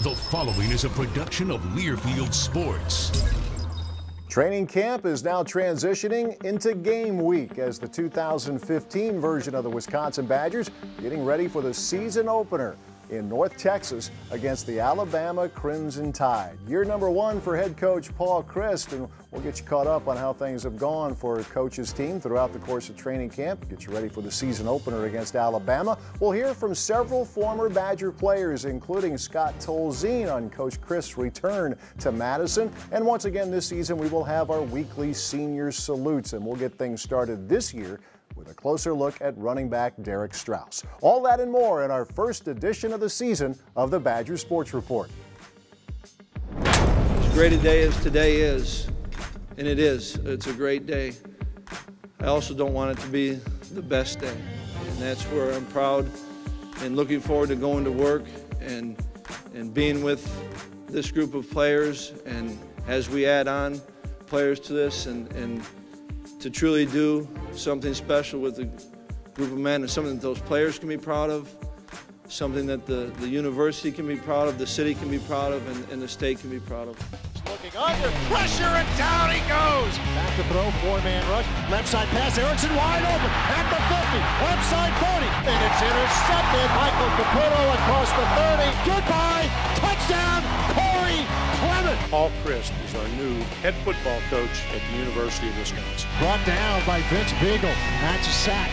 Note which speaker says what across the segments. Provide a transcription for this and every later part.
Speaker 1: The following is a production of Learfield Sports.
Speaker 2: Training camp is now transitioning into game week as the 2015 version of the Wisconsin Badgers getting ready for the season opener in North Texas against the Alabama Crimson Tide. Year number 1 for head coach Paul Chryst, and we'll get you caught up on how things have gone for coach's team throughout the course of training camp. Get you ready for the season opener against Alabama. We'll hear from several former Badger players, including Scott Tolzien on Coach Chryst's return to Madison. And once again this season, we will have our weekly senior salutes, and we'll get things started this year with a closer look at running back Derek Straus. All that and more in our first edition of the season of the Badger Sports Report.
Speaker 3: As great a day as today is, and it is, it's a great day. I also don't want it to be the best day, and that's where I'm proud and looking forward to going to work and being with this group of players, and as we add on players to this and to truly do something special with a group of men, and something that those players can be proud of, something that the university can be proud of, the city can be proud of, and the state can be proud of.
Speaker 4: Looking under pressure, and down he goes. Back to throw, 4-man rush, left side pass, Erickson wide open, at the 50, left side 40, and it's intercepted. Michael Caputo across the 30, goodbye, touchdown, Corey Clement.
Speaker 5: Paul Chryst is our new head football coach at the University of Wisconsin.
Speaker 4: Brought down by Vince Beagle, that's a sack.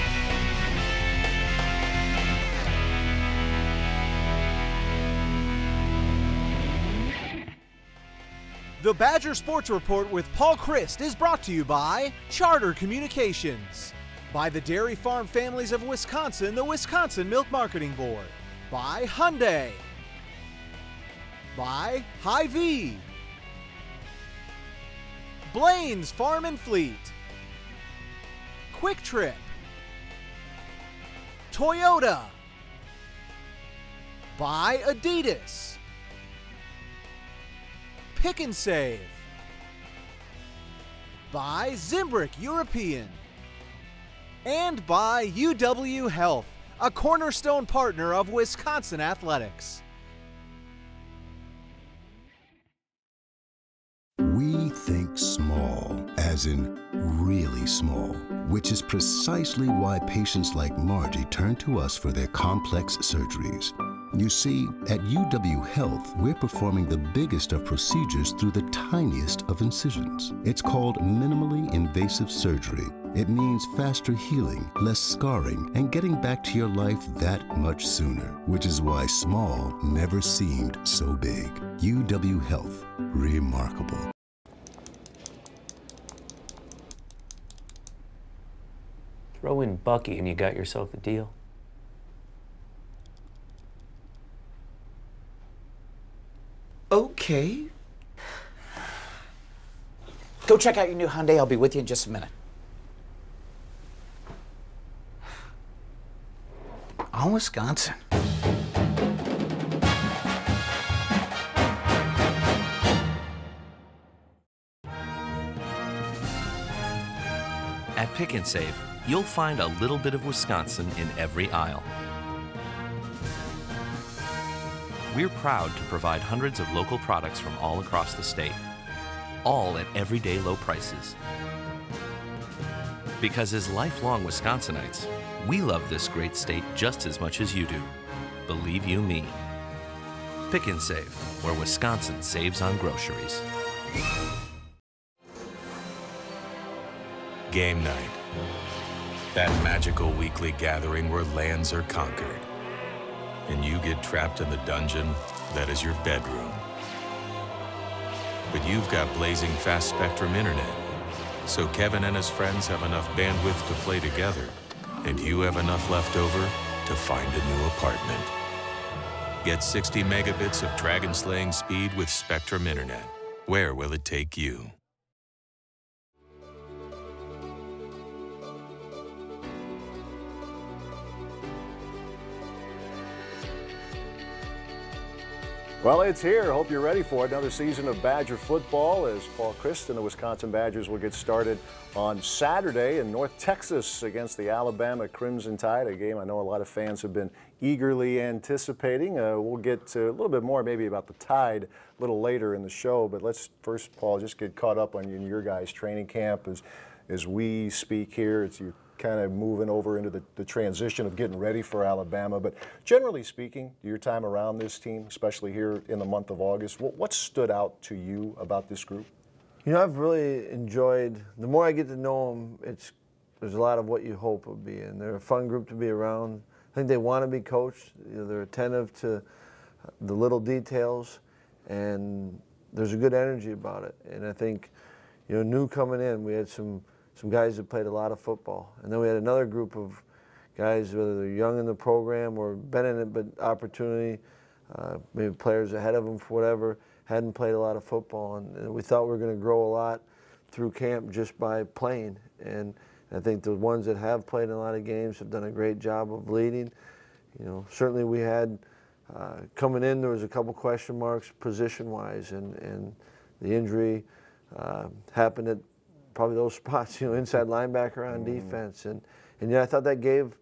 Speaker 6: The Badger Sports Report with Paul Chryst is brought to you by Charter Communications, by the Dairy Farm Families of Wisconsin, the Wisconsin Milk Marketing Board, by Hyundai, by Hy-Vee, Blaine's Farm and Fleet, Quick Trip, Toyota, by Adidas, Pick and Save, by Zimbrick European, and by UW Health, a cornerstone partner of Wisconsin athletics.
Speaker 7: We think small, as in really small, which is precisely why patients like Margie turn to us for their complex surgeries. You see, at UW Health, we're performing the biggest of procedures through the tiniest of incisions. It's called minimally invasive surgery. It means faster healing, less scarring, and getting back to your life that much sooner, which is why small never seemed so big. UW Health, remarkable.
Speaker 8: Throw in Bucky and you got yourself a deal.
Speaker 9: Okay. Go check out your new Hyundai. I'll be with you in just a minute. On Wisconsin.
Speaker 10: At Pick and Save, you'll find a little bit of Wisconsin in every aisle. We're proud to provide hundreds of local products from all across the state, all at everyday low prices. Because as lifelong Wisconsinites, we love this great state just as much as you do. Believe you me. Pick and Save, where Wisconsin saves on groceries.
Speaker 11: Game night. That magical weekly gathering where lands are conquered. And you get trapped in the dungeon that is your bedroom. But you've got blazing fast Spectrum internet, so Kevin and his friends have enough bandwidth to play together, and you have enough left over to find a new apartment. Get 60 megabits of dragon-slaying speed with Spectrum internet. Where will it take you?
Speaker 2: Well, it's here. Hope you're ready for another season of Badger football as Paul Chryst and the Wisconsin Badgers will get started on Saturday in North Texas against the Alabama Crimson Tide, a game I know a lot of fans have been eagerly anticipating. We'll get to a little bit more maybe about the Tide a little later in the show, but let's first, Paul, just get caught up on your guys' training camp as we speak here. It's you're kind of moving over into the transition of getting ready for Alabama. But generally speaking, your time around this team, especially here in the month of August, what stood out to you about this group?
Speaker 12: You know, I've really enjoyed, the more I get to know them, there's a lot of what you hope would be, and they're a fun group to be around. I think they want to be coached. You know, they're attentive to the little details, and there's a good energy about it. And I think, you know, new coming in, we had some guys that played a lot of football. And then we had another group of guys, whether they're young in the program or been in it, but opportunity, maybe players ahead of them for whatever, hadn't played a lot of football. And we thought we were going to grow a lot through camp just by playing. And I think the ones that have played in a lot of games have done a great job of leading. You know, certainly we had, coming in, there was a couple question marks position-wise, and the injury happened at probably those spots, you know, inside linebacker on defense. And yeah, I thought that gave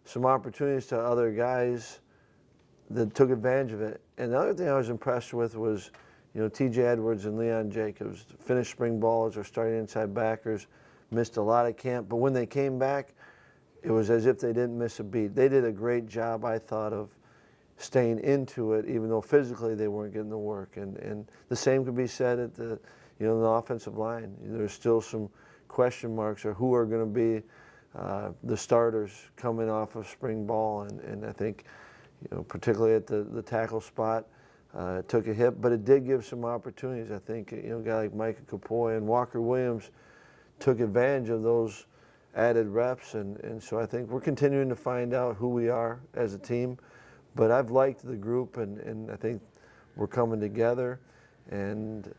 Speaker 12: some opportunities to other guys that took advantage of it. And the other thing I was impressed with was, you know, T.J. Edwards and Leon Jacobs finished spring ball as our starting inside backers, missed a lot of camp, but when they came back, it was as if they didn't miss a beat. They did a great job, I thought, of staying into it, even though physically they weren't getting the work. And the same could be said at the, you know, the offensive line. There's still some question marks or who are going to be the starters coming off of spring ball. And I think, you know, particularly at the tackle spot, it took a hit, but it did give some opportunities. I think, you know, a guy like Micah Kapoy and Walker Williams took advantage of those added reps. And so I think we're continuing to find out who we are as a team. But I've liked the group, and I think we're coming together. And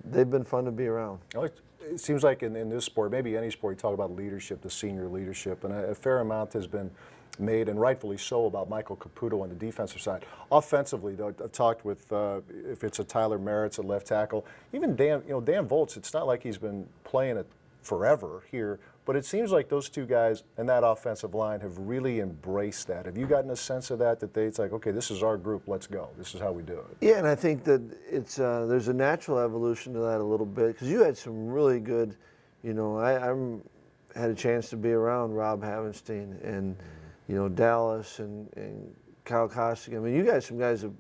Speaker 12: they've been fun to be around.
Speaker 2: It seems like in this sport, maybe any sport, you talk about leadership, the senior leadership, and a fair amount has been made, and rightfully so, about Michael Caputo on the defensive side. Offensively, though, I've talked with, if it's a Tyler Merritt's at left tackle, even Dan Volz, it's not like he's been playing it forever here, but it seems like those two guys and that offensive line have really embraced that. Have you gotten a sense of that it's like, okay, this is our group, let's go. This is how we do it.
Speaker 12: Yeah, and I think that it's there's a natural evolution to that a little bit, because you had some really good, you know, I had a chance to be around Rob Havenstein and, you know, Dallas and Kyle Costigan. I mean, you guys, some guys have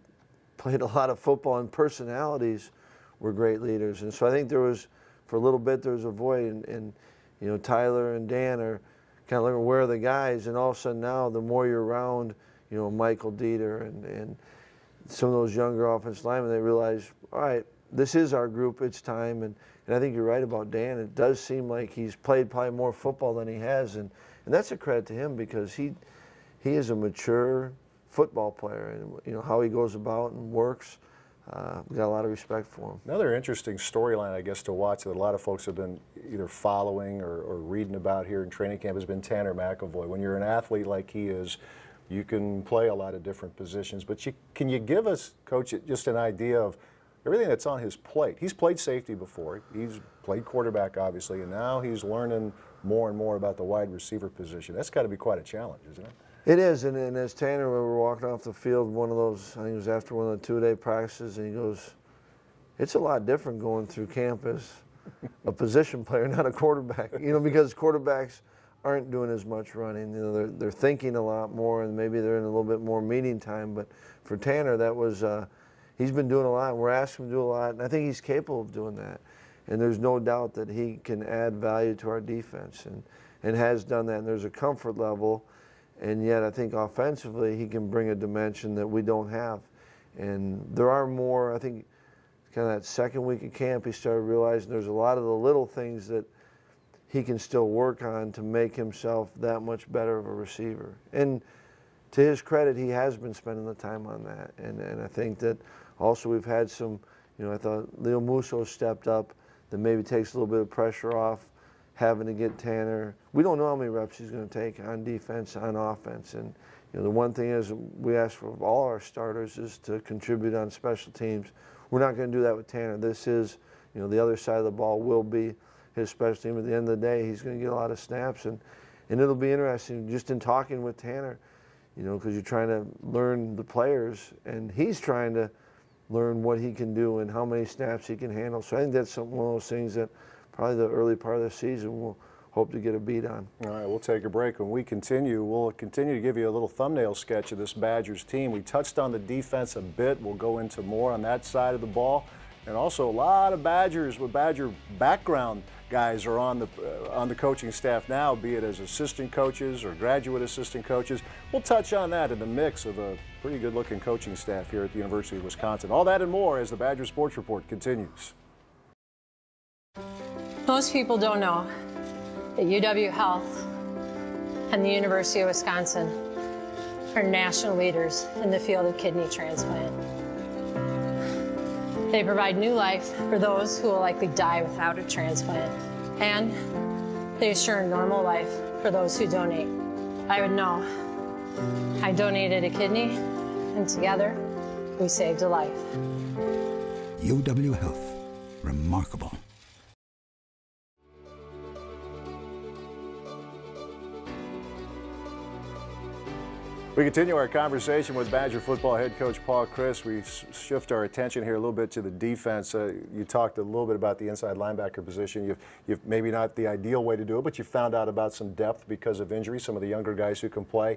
Speaker 12: played a lot of football, and personalities were great leaders. And so I think there was, for a little bit, there was a void, and you know, Tyler and Dan are kind of looking, where are the guys? And all of a sudden now, the more you're around, you know, Michael Dieter and some of those younger offensive linemen, they realize, all right, this is our group, it's time. And I think you're right about Dan. It does seem like he's played probably more football than he has, and that's a credit to him, because he is a mature football player, and you know how he goes about and works. We got a lot of respect for him.
Speaker 2: Another interesting storyline, I guess, to watch that a lot of folks have been either following or reading about here in training camp has been Tanner McEvoy. When you're an athlete like he is, you can play a lot of different positions, but can you give us, Coach, just an idea of everything that's on his plate? He's played safety before. He's played quarterback, obviously, and now he's learning more and more about the wide receiver position. That's got to be quite a challenge, isn't it?
Speaker 12: It is, and as Tanner, we were walking off the field, one of those, I think it was after one of the two-day practices, and he goes, it's a lot different going through camp as a position player, not a quarterback, you know, because quarterbacks aren't doing as much running. You know, they're thinking a lot more, and maybe they're in a little bit more meeting time. But for Tanner, that was, he's been doing a lot, and we're asking him to do a lot, and I think he's capable of doing that. And there's no doubt that he can add value to our defense, and has done that. And there's a comfort level. And yet I think offensively he can bring a dimension that we don't have. And there are more, I think, kind of that second week of camp, he started realizing there's a lot of the little things that he can still work on to make himself that much better of a receiver. And to his credit, he has been spending the time on that. And I think that also we've had some, you know, I thought Leo Musso stepped up, that maybe takes a little bit of pressure off having to get Tanner. We don't know how many reps he's going to take on defense, on offense. And the one thing is we ask for all our starters is to contribute on special teams. We're not going to do that with Tanner. This is, the other side of the ball will be his special team. At the end of the day, he's going to get a lot of snaps, and it'll be interesting just in talking with Tanner, because you're trying to learn the players, and he's trying to learn what he can do and how many snaps he can handle. So I think that's one of those things that probably the early part of the season we'll hope to get a beat on.
Speaker 2: All right, we'll take a break. When we continue, we'll continue to give you a little thumbnail sketch of this Badgers team. We touched on the defense a bit. We'll go into more on that side of the ball. And also a lot of Badgers with Badger background guys are on the coaching staff now, be it as assistant coaches or graduate assistant coaches. We'll touch on that in the mix of a pretty good-looking coaching staff here at the University of Wisconsin. All that and more as the Badger Sports Report continues.
Speaker 13: Most people don't know that UW Health and the University of Wisconsin are national leaders in the field of kidney transplant. They provide new life for those who will likely die without a transplant, and they assure a normal life for those who donate. I would know. I donated a kidney, and together, we saved a life.
Speaker 7: UW Health. Remarkable.
Speaker 2: We continue our conversation with Badger football head coach Paul Chryst. We shift our attention here a little bit to the defense. You talked a little bit about the inside linebacker position. You've maybe not the ideal way to do it, but you found out about some depth because of injury, some of the younger guys who can play.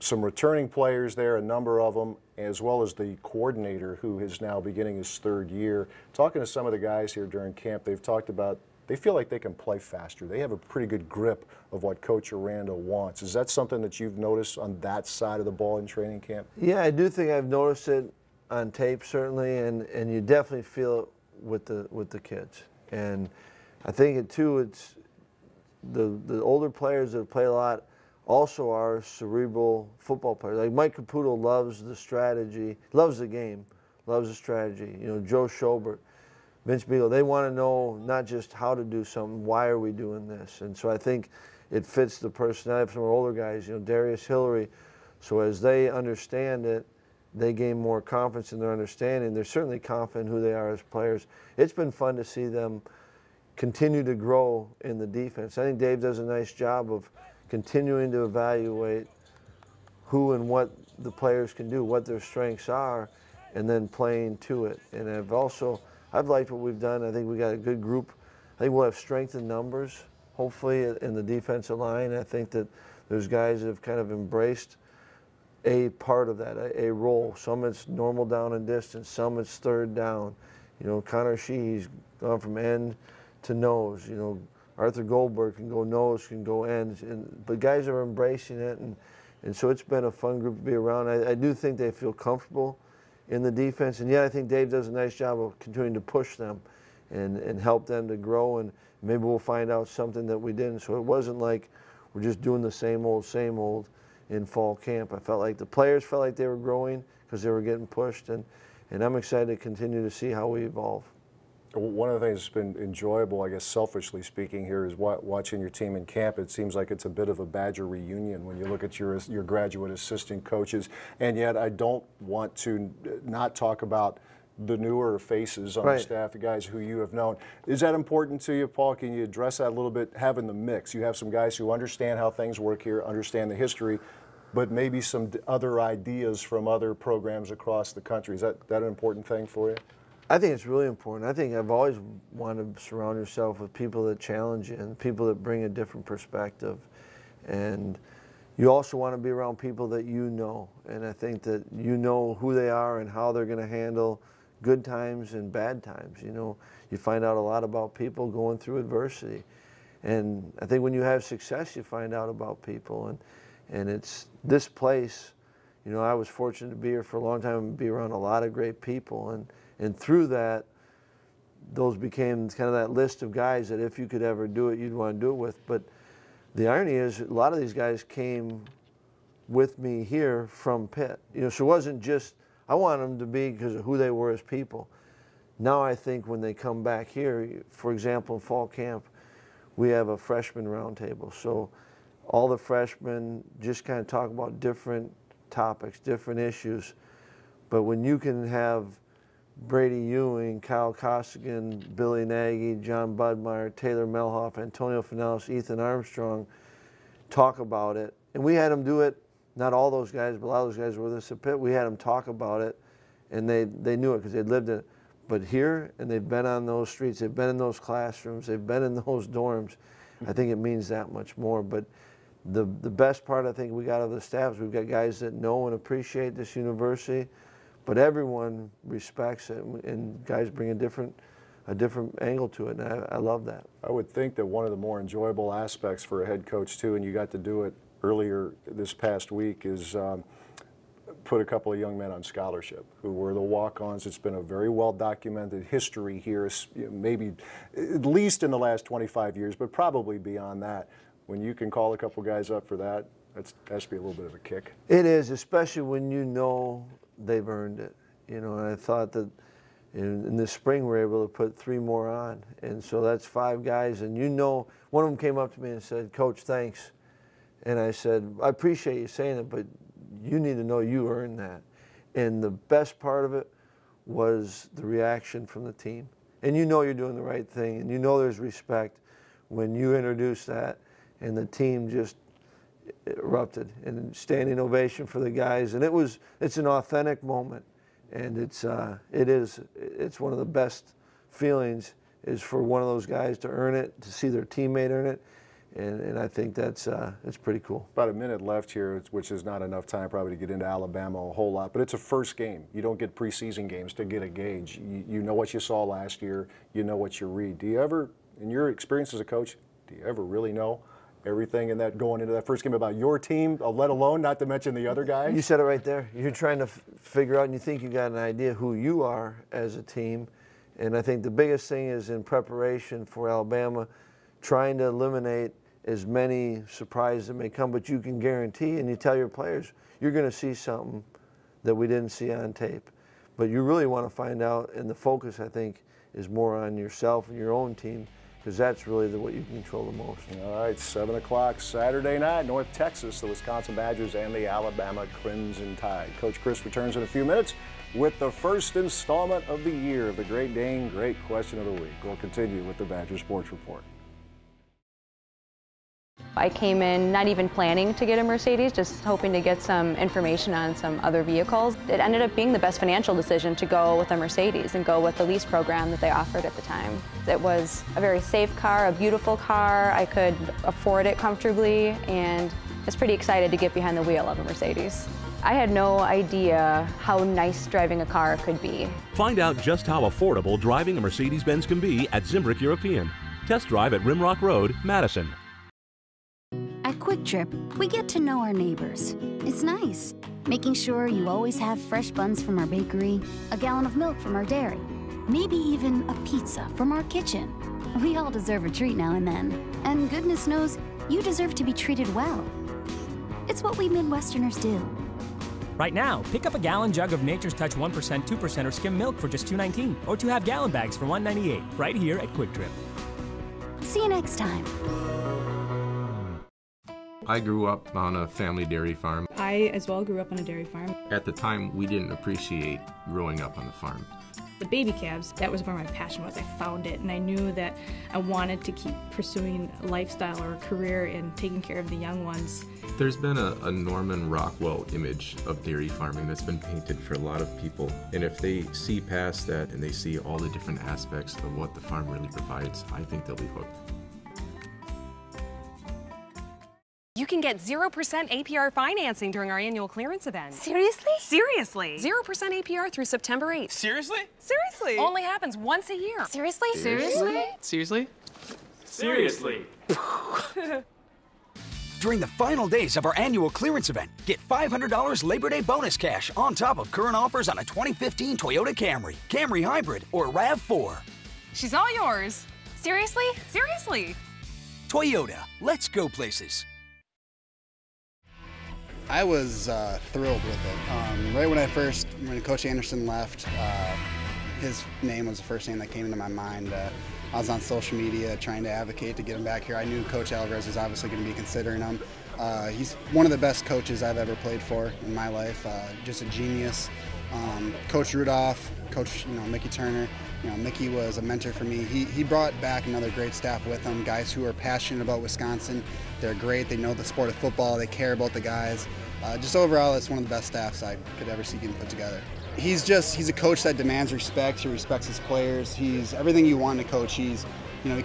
Speaker 2: Some returning players there, a number of them, as well as the coordinator who is now beginning his third year. Talking to some of the guys here during camp, they've talked about they feel like they can play faster. They have a pretty good grip of what Coach Aranda wants. Is that something that you've noticed on that side of the ball in training camp?
Speaker 12: Yeah, I do think I've noticed it on tape certainly, and you definitely feel it with the kids. And I think it's the older players that play a lot also are cerebral football players. Like Mike Caputo loves the strategy, loves the game, loves the strategy. Joe Schobert, Vince Beagle, they want to know not just how to do something, why are we doing this? And so I think it fits the personality of some of our older guys, Darius Hillary. So as they understand it, they gain more confidence in their understanding. They're certainly confident who they are as players. It's been fun to see them continue to grow in the defense. I think Dave does a nice job of continuing to evaluate who and what the players can do, what their strengths are, and then playing to it. And I've liked what we've done. I think we got a good group. I think we'll have strength in numbers, hopefully, in the defensive line. I think that there's guys that have kind of embraced a part of that, a role. Some it's normal down and distance, some it's third down. Connor Sheehy's gone from end to nose. Arthur Goldberg can go nose, can go end. But guys are embracing it, and so it's been a fun group to be around. I do think they feel comfortable in the defense, and yet I think Dave does a nice job of continuing to push them and help them to grow, and maybe we'll find out something that we didn't. So it wasn't like we're just doing the same old in fall camp. I felt like the players felt like they were growing because they were getting pushed, and I'm excited to continue to see how we evolve.
Speaker 2: One of the things that's been enjoyable, I guess selfishly speaking here, is watching your team in camp. It seems like it's a bit of a Badger reunion when you look at your graduate assistant coaches, and yet I don't want to not talk about the newer faces on the staff, the guys who you have known. Is that important to you, Paul? Can you address that a little bit, having the mix? You have some guys who understand how things work here, understand the history, but maybe some other ideas from other programs across the country. Is that an important thing for you?
Speaker 12: I think it's really important. I think I've always wanted to surround yourself with people that challenge you and people that bring a different perspective. And you also want to be around people that you know. And I think that you know who they are and how they're going to handle good times and bad times. You find out a lot about people going through adversity. And I think when you have success, you find out about people. And it's this place, I was fortunate to be here for a long time and be around a lot of great people. And through that, those became kind of that list of guys that if you could ever do it, you'd want to do it with. But the irony is a lot of these guys came with me here from Pitt. So it wasn't just, I wanted them to be because of who they were as people. Now I think when they come back here, for example, in fall camp, we have a freshman roundtable. So all the freshmen just kind of talk about different topics, different issues. But when you can have Brady Ewing, Kyle Costigan, Billy Nagy, John Budmeyer, Taylor Melhoff, Antonio Finellis, Ethan Armstrong talk about it, and we had them do it, not all those guys, but a lot of those guys were with us at Pitt, we had them talk about it, and they knew it because they'd lived it. But here, and they've been on those streets, they've been in those classrooms, they've been in those dorms, I think it means that much more. But the best part I think we got of the staff is we've got guys that know and appreciate this university, but everyone respects it, and guys bring a different angle to it, and I love that.
Speaker 2: I would think that one of the more enjoyable aspects for a head coach too, and you got to do it earlier this past week, is put a couple of young men on scholarship who were the walk-ons. It's been a very well-documented history here, maybe at least in the last 25 years, but probably beyond that. When you can call a couple guys up for that, that has to be a little bit of a kick.
Speaker 12: It is, especially when you know they've earned it. You know, and I thought that in the spring we were able to put 3 more on, and so that's 5 guys. And you know, one of them came up to me and said, "Coach, thanks." And I said, "I appreciate you saying it, but you need to know you earned that." And the best part of it was the reaction from the team. And you know you're doing the right thing, and you know there's respect when you introduce that, and the team just erupted in standing ovation for the guys. And it's an authentic moment, and it's one of the best feelings is for one of those guys to earn it, to see their teammate earn it. And I think it's pretty cool.
Speaker 2: About a minute left here, which is not enough time probably to get into Alabama a whole lot, but it's a first game. You don't get preseason games to get a gauge. You know what you saw last year. You know what you read. Do you ever, in your experience as a coach, do you ever really know everything in that going into that first game about your team, let alone not to mention the other guys?
Speaker 12: You said it right there. You're trying to figure out, and you think you got an idea who you are as a team. And I think the biggest thing is in preparation for Alabama, trying to eliminate as many surprises that may come, but you can guarantee, and you tell your players, you're going to see something that we didn't see on tape. But you really want to find out, and the focus, I think, is more on yourself and your own team, because that's really what you can control the most.
Speaker 2: All right, 7 o'clock Saturday night, North Texas, the Wisconsin Badgers and the Alabama Crimson Tide. Coach Chryst returns in a few minutes with the first installment of the year of the Great Dane Great Question of the Week. We'll continue with the Badger Sports Report.
Speaker 14: I came in not even planning to get a Mercedes, just hoping to get some information on some other vehicles. It ended up being the best financial decision to go with a Mercedes and go with the lease program that they offered at the time. It was a very safe car, a beautiful car. I could afford it comfortably, and I was pretty excited to get behind the wheel of a Mercedes. I had no idea how nice driving a car could be.
Speaker 15: Find out just how affordable driving a Mercedes-Benz can be at Zimbrick European. Test drive at Rimrock Road, Madison.
Speaker 16: At Quick Trip, we get to know our neighbors. It's nice, making sure you always have fresh buns from our bakery, a gallon of milk from our dairy, maybe even a pizza from our kitchen. We all deserve a treat now and then, and goodness knows you deserve to be treated well. It's what we Midwesterners do.
Speaker 17: Right now, pick up a gallon jug of Nature's Touch 1%, 2% or skim milk for just $2.19, or 2 half-gallon bags for $1.98, right here at Quick Trip.
Speaker 16: See you next time.
Speaker 18: I grew up on a family dairy farm.
Speaker 19: I as well grew up on a dairy farm.
Speaker 18: At the time, we didn't appreciate growing up on the farm.
Speaker 19: The baby calves, that was where my passion was. I found it, and I knew that I wanted to keep pursuing a lifestyle or a career in taking care of the young ones.
Speaker 18: There's been a Norman Rockwell image of dairy farming that's been painted for a lot of people. And if they see past that and they see all the different aspects of what the farm really provides, I think they'll be hooked.
Speaker 20: You can get 0% APR financing during our annual clearance event.
Speaker 16: Seriously?
Speaker 20: Seriously. 0% APR through September 8th.
Speaker 21: Seriously?
Speaker 20: Seriously. Only happens once a year.
Speaker 16: Seriously?
Speaker 21: Seriously? Seriously? Seriously.
Speaker 22: During the final days of our annual clearance event, get $500 Labor Day bonus cash on top of current offers on a 2015 Toyota Camry, Camry Hybrid, or RAV4.
Speaker 20: She's all yours.
Speaker 16: Seriously?
Speaker 20: Seriously.
Speaker 22: Toyota, let's go places.
Speaker 23: I was thrilled with it. Right when Coach Anderson left, his name was the first name that came into my mind. I was on social media trying to advocate to get him back here. I knew Coach Alvarez was obviously going to be considering him. He's one of the best coaches I've ever played for in my life. Just a genius. Coach Rudolph, Coach Mickey Turner. Mickey was a mentor for me. He brought back another great staff with him, guys who are passionate about Wisconsin. They're great. They know the sport of football. They care about the guys. Just overall, it's one of the best staffs I could ever see getting put together. He's a coach that demands respect. He respects his players. He's everything you want in a coach. He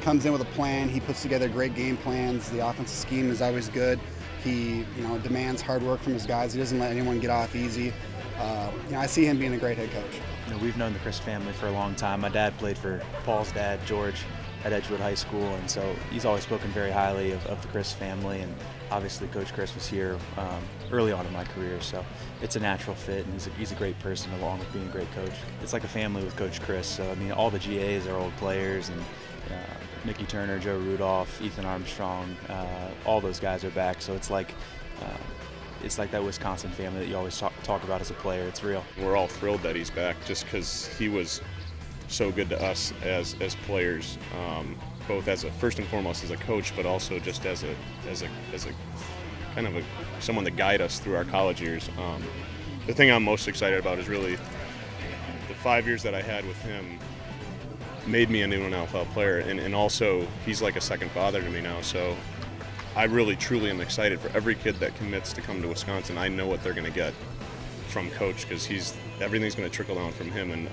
Speaker 23: comes in with a plan. He puts together great game plans. The offensive scheme is always good. He demands hard work from his guys. He doesn't let anyone get off easy. I see him being a great head coach.
Speaker 1: We've known the Chryst family for a long time. My dad played for Paul's dad, George, at Edgewood High School, and so he's always spoken very highly of the Chryst family. And obviously, Coach Chryst was here early on in my career, so it's a natural fit, and he's a great person along with being a great coach. It's like a family with Coach Chryst. So I mean, all the GAs are old players, and Mickey Turner, Joe Rudolph, Ethan Armstrong, all those guys are back. So it's like that Wisconsin family that you always talk about as a player. It's real.
Speaker 3: We're all thrilled that he's back, just because he was so good to us as players, both as first and foremost as a coach, but also just as a kind of someone to guide us through our college years. The thing I'm most excited about is really the 5 years that I had with him made me into an NFL player, and also he's like a second father to me now. So I really truly am excited for every kid that commits to come to Wisconsin. I know what they're going to get from Coach, because everything's going to trickle down from him, and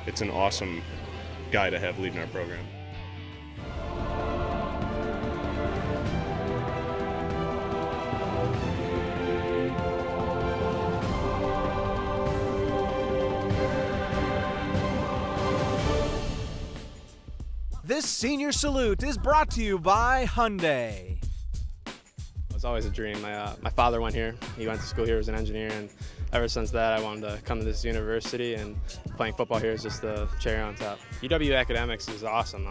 Speaker 3: it's an awesome guy to have leading our program.
Speaker 6: This senior salute is brought to you by Hyundai.
Speaker 21: It was always a dream. My father went here. He went to school here as an engineer, and ever since that I wanted to come to this university, and playing football here is just the cherry on top. UW Academics is awesome.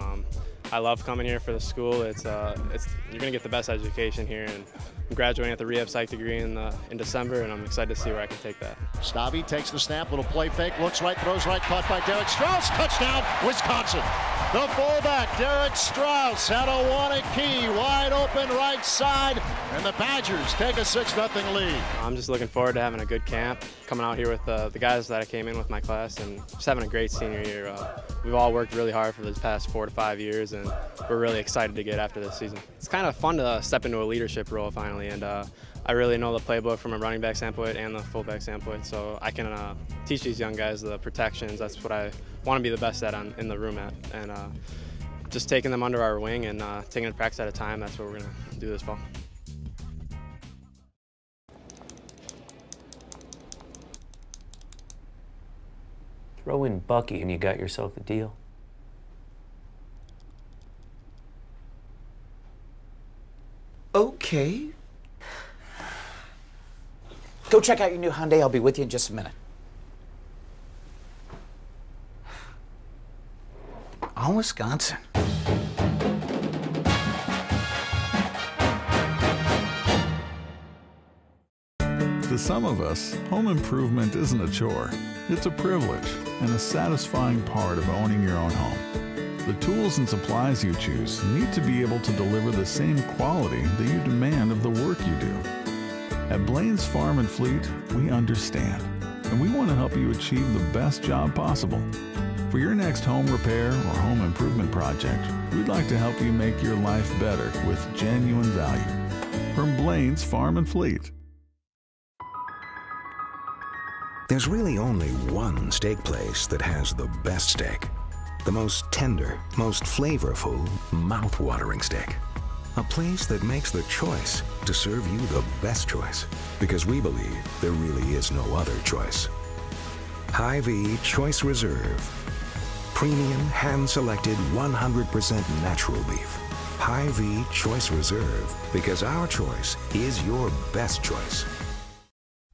Speaker 21: I love coming here for the school. You're going to get the best education here, and I'm graduating at the Rehab Psych degree in December, and I'm excited to see where I can take that.
Speaker 4: Stabby takes the snap, little play fake, looks right, throws right, caught by Derek Straus. Touchdown, Wisconsin. The fullback, Derek Straus, out of Waunakee, wide open right side, and the Badgers take a 6-0 lead.
Speaker 21: I'm just looking forward to having a good camp, coming out here with the guys that I came in with my class, and just having a great senior year. We've all worked really hard for the past 4 to 5 years, and we're really excited to get after this season. It's kind of fun to step into a leadership role finally, and I really know the playbook from a running back standpoint and the fullback standpoint, so I can teach these young guys the protections. That's what I want to be the best at in the room at, and just taking them under our wing and taking it practice at a time. That's what we're going to do this fall.
Speaker 8: Throw in Bucky and you got yourself a deal.
Speaker 9: Okay. Go check out your new Hyundai. I'll be with you in just a minute. On Wisconsin.
Speaker 5: To some of us, home improvement isn't a chore. It's a privilege and a satisfying part of owning your own home. The tools and supplies you choose need to be able to deliver the same quality that you demand of the work you do. At Blaine's Farm and Fleet, we understand, and we want to help you achieve the best job possible. For your next home repair or home improvement project, we'd like to help you make your life better with genuine value. From Blaine's Farm and Fleet.
Speaker 24: There's really only one steak place that has the best steak. The most tender, most flavorful, mouth-watering steak. A place that makes the choice to serve you the best choice. Because we believe there really is no other choice. Hy-Vee Choice Reserve. Premium, hand-selected, 100% natural beef. Hy-Vee Choice Reserve. Because our choice is your best choice.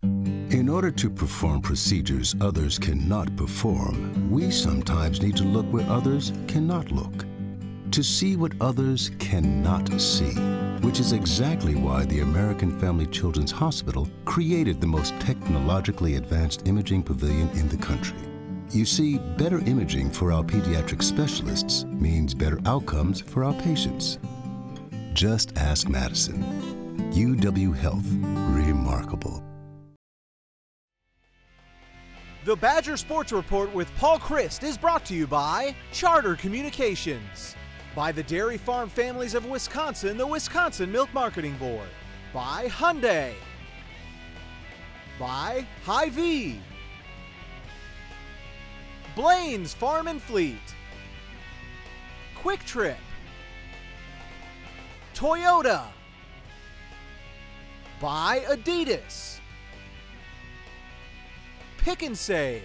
Speaker 7: In order to perform procedures others cannot perform, we sometimes need to look where others cannot look. To see what others cannot see, which is exactly why the American Family Children's Hospital created the most technologically advanced imaging pavilion in the country. You see, better imaging for our pediatric specialists means better outcomes for our patients. Just ask Madison. UW Health. Remarkable.
Speaker 6: The Badger Sports Report with Paul Chryst is brought to you by Charter Communications, by the Dairy Farm Families of Wisconsin, the Wisconsin Milk Marketing Board, by Hyundai, by Hy-Vee, Blaine's Farm and Fleet, Quick Trip, Toyota, by Adidas, Pick and Save,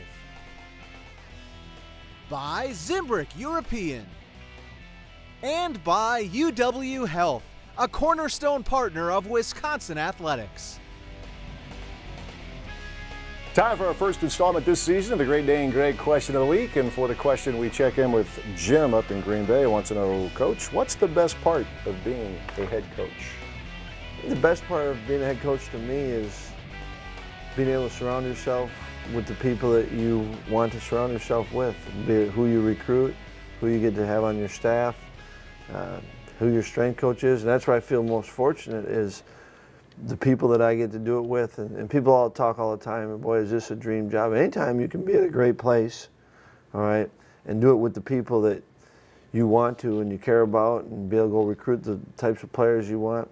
Speaker 6: by Zimbrick European, and by UW Health, a cornerstone partner of Wisconsin athletics.
Speaker 2: Time for our first installment this season of the Great Dane Greg Question of the Week. And for the question, we check in with Jim up in Green Bay. Wants to know, Coach, what's the best part of being a head coach?
Speaker 10: The best part of being a head coach to me is being able to surround yourself with the people that you want to surround yourself with, be it who you recruit, who you get to have on your staff, who your strength coach is. And that's where I feel most fortunate is the people that I get to do it with. And people all talk all the time, and boy, is this a dream job. Anytime you can be at a great place, all right, and do it with the people that you want to and you care about and be able to go recruit the types of players you want.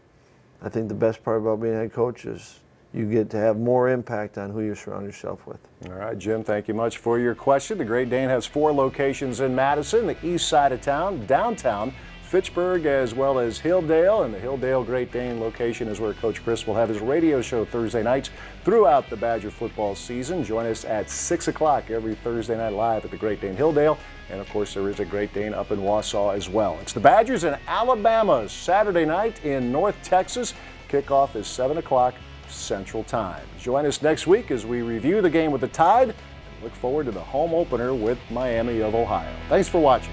Speaker 10: I think the best part about being a head coach is you get to have more impact on who you surround yourself with.
Speaker 2: All right, Jim, thank you much for your question. The Great Dane has 4 locations in Madison, the east side of town, downtown, Fitchburg, as well as Hilldale. And the Hilldale Great Dane location is where Coach Chryst will have his radio show Thursday nights throughout the Badger football season. Join us at 6 o'clock every Thursday night live at the Great Dane Hilldale. And, of course, there is a Great Dane up in Wausau as well. It's the Badgers in Alabama Saturday night in North Texas. Kickoff is 7 o'clock Central Time. Join us next week as we review the game with the Tide and look forward to the home opener with Miami of Ohio. Thanks for watching.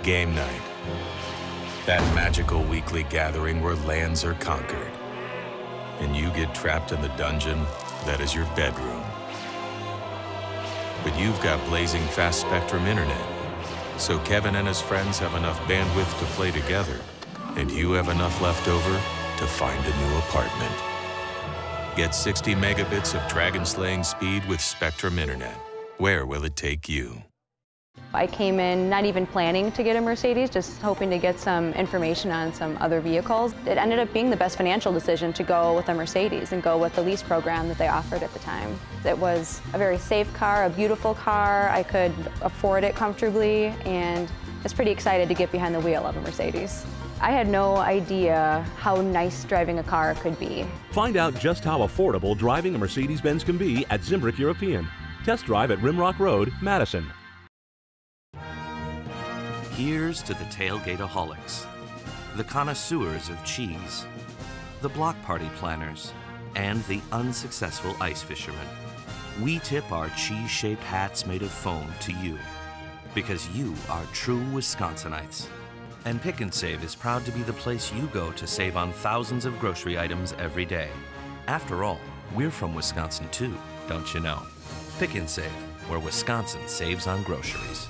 Speaker 11: Game night. That magical weekly gathering where lands are conquered. And you get trapped in the dungeon that is your bedroom. But you've got blazing fast Spectrum internet. So Kevin and his friends have enough bandwidth to play together. And you have enough left over to find a new apartment. Get 60 megabits of dragon-slaying speed with Spectrum internet. Where will it take you?
Speaker 14: I came in not even planning to get a Mercedes, just hoping to get some information on some other vehicles. It ended up being the best financial decision to go with a Mercedes and go with the lease program that they offered at the time. It was a very safe car, a beautiful car. I could afford it comfortably, and I was pretty excited to get behind the wheel of a Mercedes. I had no idea how nice driving a car could be.
Speaker 15: Find out just how affordable driving a Mercedes-Benz can be at Zimbrick European. Test drive at Rimrock Road, Madison.
Speaker 12: Here's to the tailgateaholics, the connoisseurs of cheese, the block party planners, and the unsuccessful ice fishermen. We tip our cheese-shaped hats made of foam to you, because you are true Wisconsinites. And Pick and Save is proud to be the place you go to save on thousands of grocery items every day. After all, we're from Wisconsin too, don't you know? Pick and Save, where Wisconsin saves on groceries.